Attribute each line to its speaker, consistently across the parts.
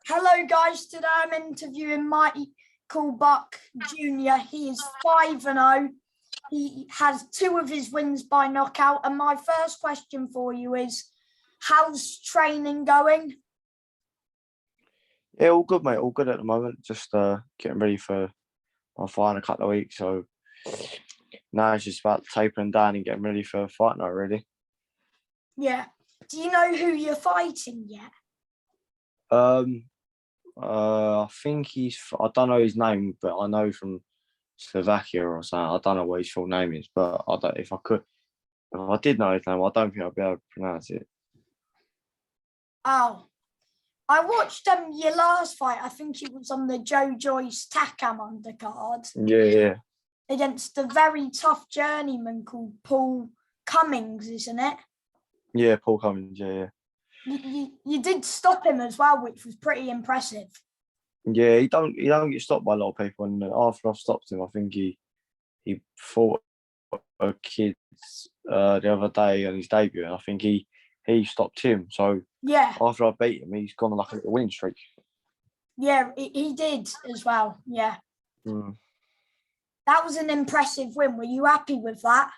Speaker 1: Hello, guys. Today I'm interviewing Michael Burke Jr. He is 5-0. He has 2 of his wins by knockout. And my first question for you is, how's training going?
Speaker 2: Yeah, all good, mate. All good at the moment. Just getting ready for my fight in a couple of weeks. So now it's just about tapering down and getting ready for a fight night, really.
Speaker 1: Yeah. Do you know who you're fighting yet?
Speaker 2: I think I don't know his name, but I know from Slovakia or something. I don't know what his full name is, but if I did know his name, I don't think I'd be able to pronounce it.
Speaker 1: Oh, I watched your last fight. I think it was on the Joe Joyce Takam undercard.
Speaker 2: Yeah.
Speaker 1: Against a very tough journeyman called Paul Cummings, isn't it?
Speaker 2: Yeah, Paul Cummins, yeah.
Speaker 1: You did stop him as well, which was pretty impressive.
Speaker 2: Yeah, he don't get stopped by a lot of people, and after I've stopped him, I think he fought a kid the other day on his debut, and I think he stopped him. So
Speaker 1: yeah,
Speaker 2: after I beat him, he's gone on like a winning streak.
Speaker 1: Yeah, he did as well. Yeah,
Speaker 2: That
Speaker 1: was an impressive win. Were you happy with that?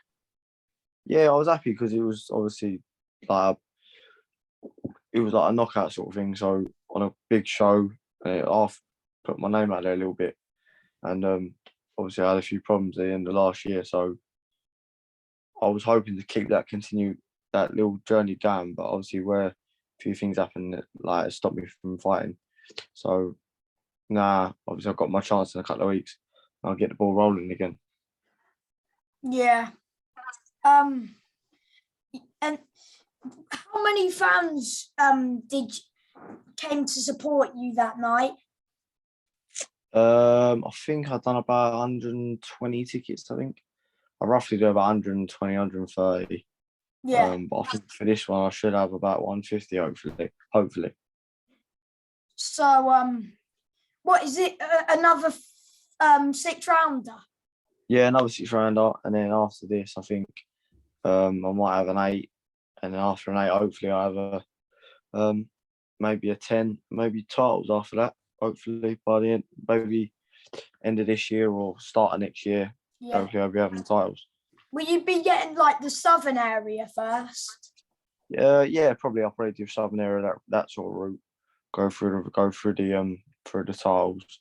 Speaker 2: Yeah, I was happy because it was obviously like a knockout sort of thing. So on a big show, I've put my name out there a little bit, and obviously I had a few problems at the end of last year. So I was hoping to continue that little journey down, but obviously where a few things happened that like stopped me from fighting. So obviously I've got my chance in a couple of weeks. I'll get the ball rolling again.
Speaker 1: Yeah. And how many fans came to support you that night?
Speaker 2: I think I've done about 120 tickets. I think I roughly do about 120, 130.
Speaker 1: Yeah.
Speaker 2: But I think for this one I should have about 150. Hopefully.
Speaker 1: So what is it? Another 6 rounder?
Speaker 2: Yeah, another 6 rounder, and then after this, I think I might have an 8, and then after an 8, hopefully I have a maybe a 10, maybe titles after that. Hopefully by the end, maybe end of this year or start of next year. Yeah. Hopefully I'll be having titles.
Speaker 1: Will you be getting like the southern area first?
Speaker 2: Yeah, probably. I'll probably do southern area, that sort of route. Go through the titles,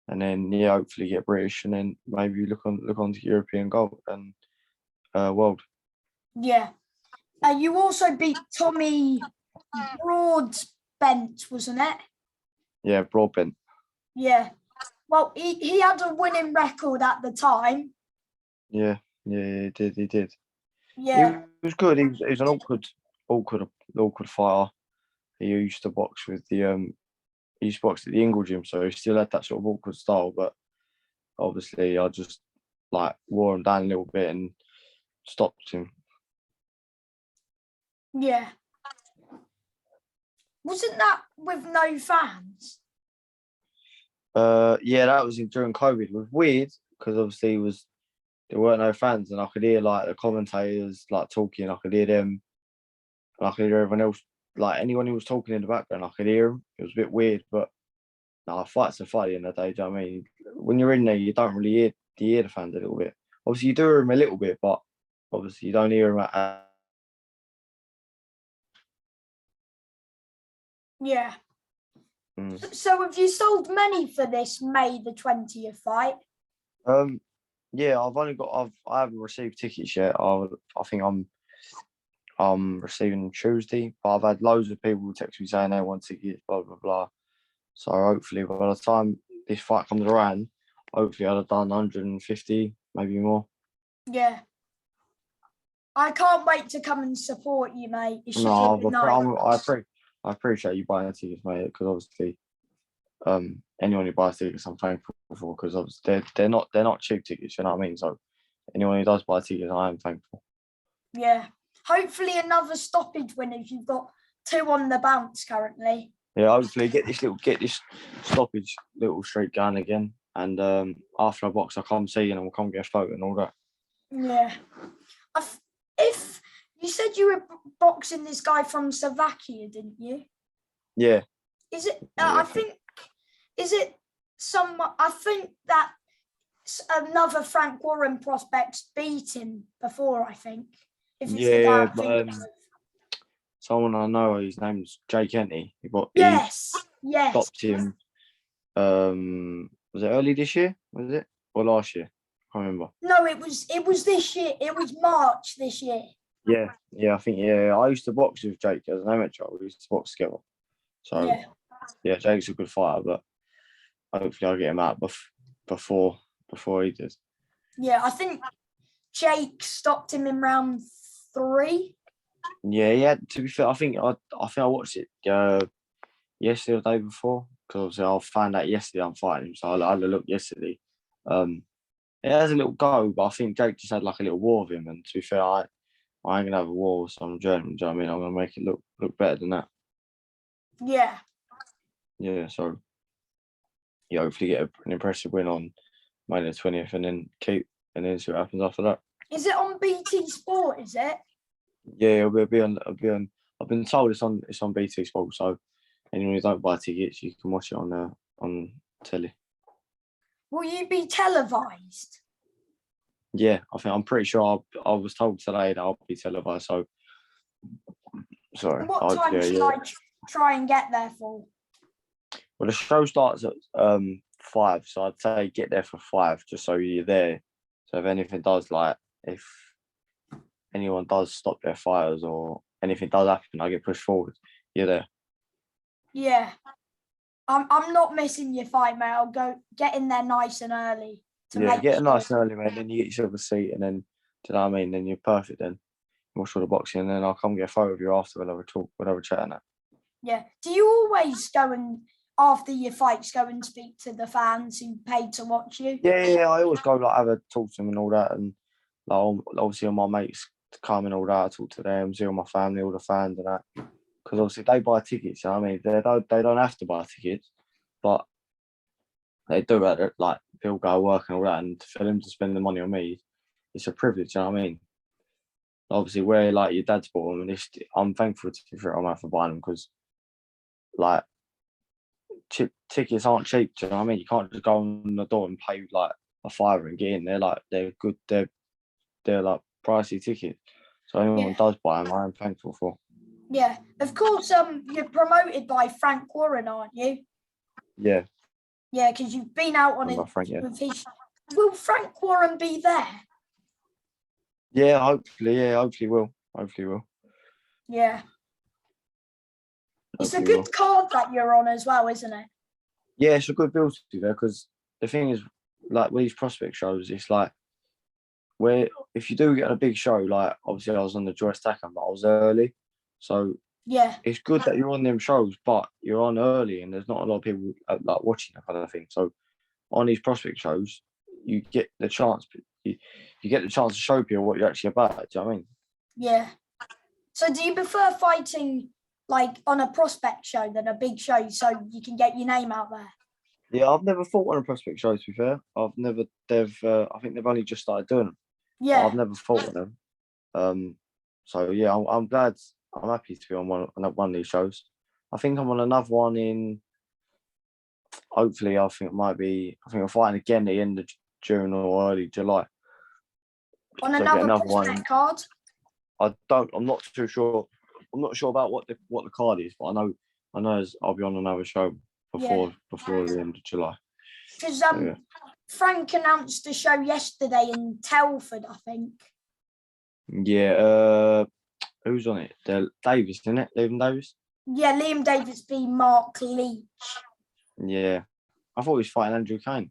Speaker 2: and then hopefully get British, and then maybe look on to European gold and world.
Speaker 1: Yeah. You also beat Tommy Broadbent, wasn't it?
Speaker 2: Yeah, Broadbent.
Speaker 1: Yeah. Well, he had a winning record at the time.
Speaker 2: Yeah, he did.
Speaker 1: Yeah.
Speaker 2: He was good. He was an awkward fighter. He used to box with he used to box at the Ingle gym, so he still had that sort of awkward style. But obviously, I just like wore him down a little bit and stopped him.
Speaker 1: Yeah. Wasn't that with no fans?
Speaker 2: Yeah, that was during COVID. It was weird because obviously there weren't no fans, and I could hear like the commentators like talking. I could hear them, and I could hear everyone else, like anyone who was talking in the background. I could hear them. It was a bit weird, but a fight's a fight at the end of the day. Do you know what I mean? When you're in there, you don't really hear the fans a little bit. Obviously, you do hear them a little bit, but obviously you don't hear them at.
Speaker 1: Yeah. So have you sold many for this May the 20th fight?
Speaker 2: Yeah, I haven't received tickets yet. I think I'm receiving Tuesday, but I've had loads of people text me saying they want tickets, blah blah blah. So hopefully by the time this fight comes around, hopefully I'll have done 150, maybe more.
Speaker 1: Yeah. I can't wait to come and support you, mate. It should be a night.
Speaker 2: I appreciate you buying tickets, mate, because obviously anyone who buys tickets I'm thankful for, because obviously they're not cheap tickets, you know what I mean? So anyone who does buy tickets, I am thankful.
Speaker 1: Yeah. Hopefully another stoppage win if you've got 2 on the bounce currently.
Speaker 2: Yeah, hopefully get this stoppage little streak going again, and after I box, I'll come see you and we'll come get a photo and all that.
Speaker 1: Yeah. If you said you were boxing this guy from Slovakia, didn't you?
Speaker 2: Yeah.
Speaker 1: Is it?
Speaker 2: Yeah,
Speaker 1: I think. Is it some? I think that another Frank Warren prospect beat him before. I think. If it's the guy
Speaker 2: yeah,
Speaker 1: I'm thinking of.
Speaker 2: someone I know, his name's Jay Kenty. He
Speaker 1: Yes. Yes.
Speaker 2: stopped him. Was it early this year? Was it or last year? I can't remember.
Speaker 1: No, it was. It was this year. It was March this year.
Speaker 2: Yeah, I think I used to box with Jake as an amateur. We used to box together. So
Speaker 1: Yeah.
Speaker 2: Jake's a good fighter, but hopefully I'll get him out before he does.
Speaker 1: Yeah. I think Jake stopped him in round 3.
Speaker 2: Yeah. To be fair, I think I watched it yesterday or the day before because obviously I found out yesterday I'm fighting him, so I had a look yesterday. It has a little go, but I think Jake just had like a little war with him. And to be fair, I ain't gonna have a war with some German. Do you know what I mean? I'm gonna make it look better than that.
Speaker 1: Yeah.
Speaker 2: Yeah, so hopefully get an impressive win on May the 20th, and then see what happens after that.
Speaker 1: Is it on BT Sport? Is it?
Speaker 2: Yeah, it'll be on. I've been told it's on BT Sport, so anyone who don't buy tickets, you can watch it on telly.
Speaker 1: Will you be televised?
Speaker 2: Yeah, I'm pretty sure I was told today that I'll be televised. So sorry.
Speaker 1: What time should I try and get there for?
Speaker 2: Well, the show starts at 5, so I'd say get there for 5, just so you're there. So if anything does, like if anyone does stop their fires or anything does happen, I get pushed forward. You're there.
Speaker 1: Yeah. I'm not missing your fight, mate. I'll go get in there nice and early.
Speaker 2: Get nice and early, mate. Then you get yourself a seat, and then, do you know what I mean? Then you're perfect. Then watch all the boxing, and then I'll come get a photo of you after. We'll have a talk, we'll have a chat and that.
Speaker 1: Yeah. Do you always go and after your fights go and speak to the fans who paid to watch you?
Speaker 2: Yeah. I always go like have a talk to them and all that, and like obviously all my mates come and all that. I talk to them, see all my family, all the fans and that. Because obviously they buy tickets. You know what I mean, they don't have to buy tickets, but they do it. Like people go to work and all that, and for them to spend the money on me, it's a privilege. You know what I mean? Obviously, where like your dad's bought them, and I'm thankful I'm out for buying them because like tickets aren't cheap. Do you know what I mean? You can't just go on the door and pay like a £5 and get in. They're good. They're like pricey tickets. So anyone who does buy them, I am thankful for.
Speaker 1: Yeah, of course. You're promoted by Frank Warren, aren't you?
Speaker 2: Yeah.
Speaker 1: Yeah, because you've been out on it with his. Will Frank Warren be there?
Speaker 2: Yeah, hopefully. Yeah, hopefully will.
Speaker 1: Yeah. It's a good card that you're on as well, isn't it?
Speaker 2: Yeah, it's a good build to be there because the thing is, like with these prospect shows, it's like where if you do get a big show, like obviously I was on the Joyce Tacken, but I was early, so
Speaker 1: yeah,
Speaker 2: it's good that you're on them shows, but you're on early and there's not a lot of people like watching that kind of thing. So on these prospect shows, you get the chance, you get the chance to show people what you're actually about. Do you know what I mean?
Speaker 1: Yeah. So do you prefer fighting like on a prospect show than a big show so you can get your name out there?
Speaker 2: Yeah, I've never fought on a prospect show, to be fair. I think they've only just started doing them.
Speaker 1: Yeah.
Speaker 2: I've never fought on them. So yeah, I'm glad. I'm happy to be on one of these shows. I think I'm on another one in. Hopefully, I think I'm fighting again at the end of June or early July.
Speaker 1: On another prospect card.
Speaker 2: I'm not too sure. I'm not sure about what the card is, but I know I'll be on another show before the end of July.
Speaker 1: Because Frank announced a show yesterday in Telford, I think.
Speaker 2: Yeah. Who's on it? Davis, isn't it? Liam Davis?
Speaker 1: Yeah, Liam Davis v Mark Leach.
Speaker 2: Yeah. I thought he was fighting Andrew Kane.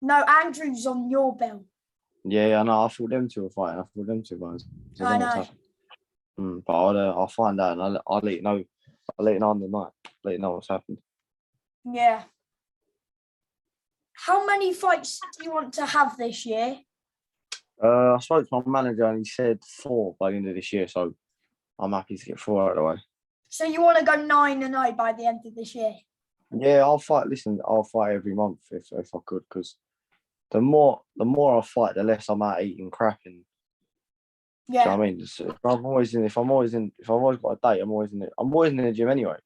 Speaker 1: No, Andrew's on your bill.
Speaker 2: Yeah, I know. I thought them two were fighting. I thought them two guys.
Speaker 1: I know.
Speaker 2: But I'll find out and I'll let you know. I'll let you know on the night. Let you know what's happened.
Speaker 1: Yeah. How many fights do you want to have this year?
Speaker 2: I spoke to my manager and he said 4 by the end of this year, so I'm happy to get 4 out of the way.
Speaker 1: So you want to go 9-0 by the end of this year?
Speaker 2: Yeah, I'll fight. Listen, I'll fight every month if I could, because the more I fight, the less I'm out eating crap. And
Speaker 1: yeah,
Speaker 2: you know what I mean, if I've always got a date, I'm always in the gym anyway.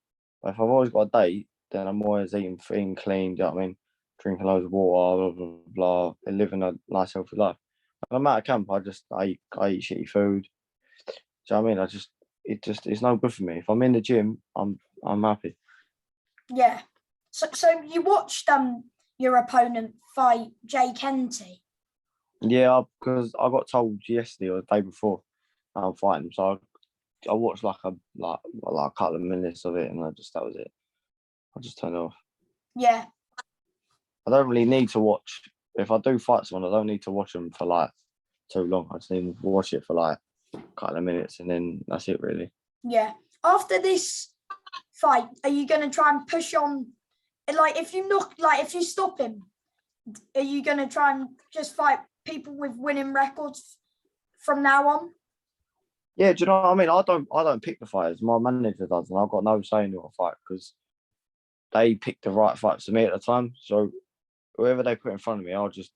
Speaker 2: But if I've always got a date, then I'm always eating clean. Do you know what I mean? Drinking loads of water, blah blah blah, and living a nice healthy life. When I'm out of camp, I eat shitty food. Do you know what I mean? It's no good for me. If I'm in the gym, I'm happy.
Speaker 1: Yeah. So you watched your opponent fight Jay Kenty?
Speaker 2: Yeah, because I got told yesterday or the day before I'm fighting him, so I watched like a couple of minutes of it, and that was it. I just turned it off.
Speaker 1: Yeah.
Speaker 2: I don't really need to watch. If I do fight someone, I don't need to watch them for like too long. I just need to watch it for like a couple of minutes, and then that's it, really.
Speaker 1: Yeah. After this fight, are you going to try and push on? Like, if you stop him, are you going to try and just fight people with winning records from now on?
Speaker 2: Yeah, do you know what I mean? I don't pick the fighters. My manager does, and I've got no say in who I fight because they pick the right fights for me at the time. So whoever they put in front of me, I'll just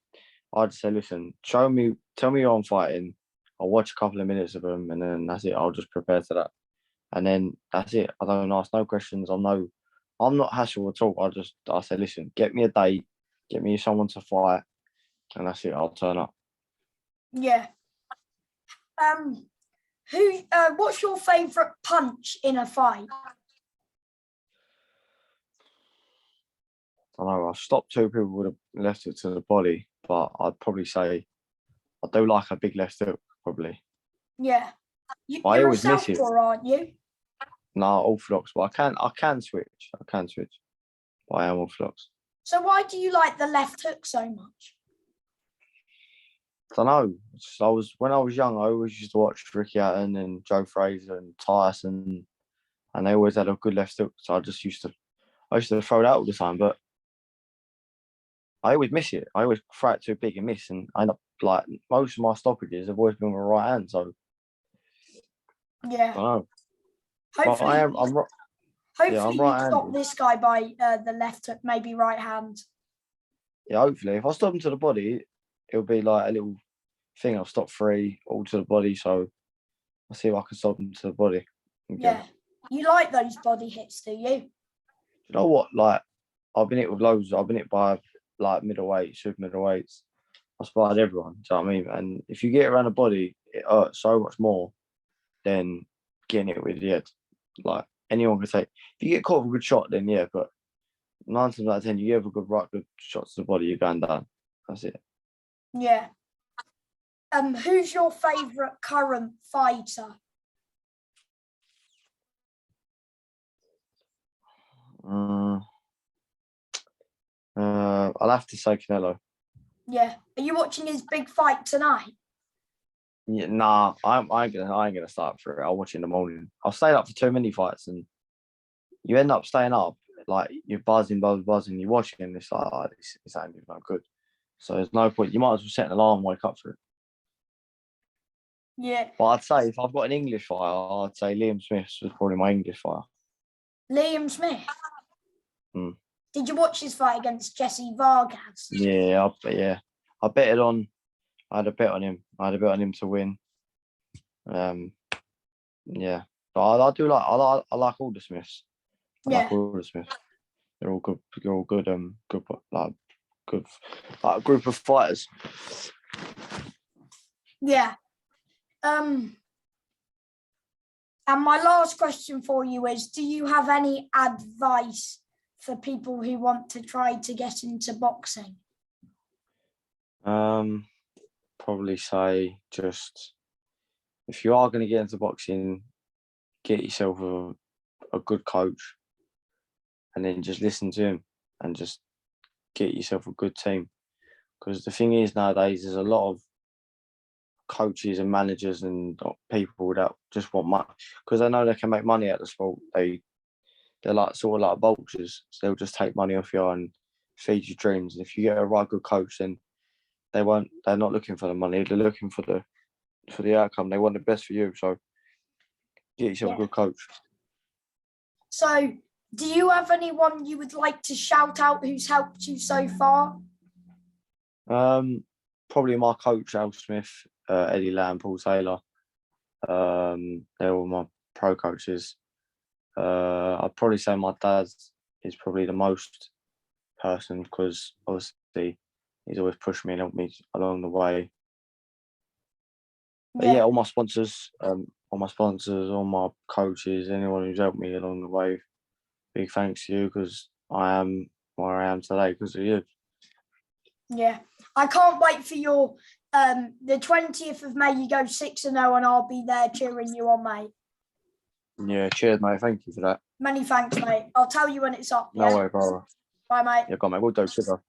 Speaker 2: say, listen, tell me who I'm fighting. I'll watch a couple of minutes of them, and then that's it. I'll just prepare to that, and then that's it. I don't ask no questions. I'm not hassle at all. I say, listen, get me a date, get me someone to fight, and that's it. I'll turn up.
Speaker 1: Yeah. What's your favourite punch in a fight?
Speaker 2: I don't know. I've stopped two people with a left hook to the body, but I'd probably say I do like a big left hook, probably.
Speaker 1: Yeah.
Speaker 2: But I
Speaker 1: You're a
Speaker 2: always miss it.
Speaker 1: southpaw, aren't you?
Speaker 2: No, orthodox, but I can switch. But I am orthodox.
Speaker 1: So why do you like the left hook so much?
Speaker 2: I don't know. When I was young, I always used to watch Ricky Hatton and Joe Fraser and Tyson, and they always had a good left hook. So I used to throw it out all the time, but I always miss it. I always throw it too big and miss, and I end up like most of my stoppages have always been with my right hand. So
Speaker 1: Yeah.
Speaker 2: I don't know.
Speaker 1: Hopefully,
Speaker 2: But I'm right.
Speaker 1: hopefully
Speaker 2: I'm
Speaker 1: you
Speaker 2: right-handed.
Speaker 1: stop this guy by the left hook, maybe right hand.
Speaker 2: Yeah, hopefully, if I stop him to the body, it'll be like a little thing. I'll stop three all to the body, so I'll see if I can stop him to the body.
Speaker 1: Yeah. You like those body hits, do you?
Speaker 2: You know what? Like, I've been hit with loads. I've been hit by like middleweights, super middleweights. I sparred everyone. Do you know what I mean? And if you get around the body, it hurts so much more than getting it with the head. Like anyone can take. If you get caught with a good shot, then yeah. But 9 times out of 10, you have a good shot to the body, you're going down. That's it.
Speaker 1: Yeah. Who's your favourite current fighter?
Speaker 2: I'll have to say Canelo.
Speaker 1: Yeah. Are you watching his big fight tonight?
Speaker 2: Yeah, nah, I ain't gonna start for it. I'll watch it in the morning. I've stayed up for too many fights, and you end up staying up like you're buzzing. You're watching, and it's like, oh, this ain't no good. So there's no point. You might as well set an alarm and wake up for it.
Speaker 1: Yeah.
Speaker 2: But I'd say if I've got an English fighter, I'd say Liam Smith was probably my English fighter.
Speaker 1: Liam Smith.
Speaker 2: Hmm.
Speaker 1: Did you watch his fight against Jesse Vargas?
Speaker 2: Yeah, I betted on. I had a bet on him. I had a bet on him to win. Yeah, but I do like I like all the Smiths. I like all the Smiths. They're all good. They're all good. Good like group of fighters.
Speaker 1: Yeah. And my last question for you is: do you have any advice for people who want to try to get into boxing?
Speaker 2: Probably say just if you are going to get into boxing, get yourself a good coach, and then just listen to him, and just get yourself a good team. Because the thing is nowadays, there's a lot of coaches and managers and people that just want money because they know they can make money out of the sport. They're like sort of like vultures, so they'll just take money off you and feed you dreams. And if you get a right good coach, then they're not looking for the money, they're looking for the outcome. They want the best for you. So get yourself a good coach.
Speaker 1: So do you have anyone you would like to shout out who's helped you so far?
Speaker 2: Probably my coach, Al Smith, Eddie Lamb, Paul Taylor. They're all my pro coaches. I'd probably say my dad is probably the most person because obviously he's always pushed me and helped me along the way. But yeah, all my sponsors, all my coaches, anyone who's helped me along the way, big thanks to you because I am where I am today because of you.
Speaker 1: Yeah, I can't wait for your the 20th of May. You go 6-0, and I'll be there cheering you on, mate.
Speaker 2: Yeah, cheers, mate. Thank you for that.
Speaker 1: Many thanks, mate. I'll tell you when it's up.
Speaker 2: No
Speaker 1: Yeah?
Speaker 2: way, brother.
Speaker 1: Bye, mate.
Speaker 2: Yeah, go on, mate. We'll do, sugar.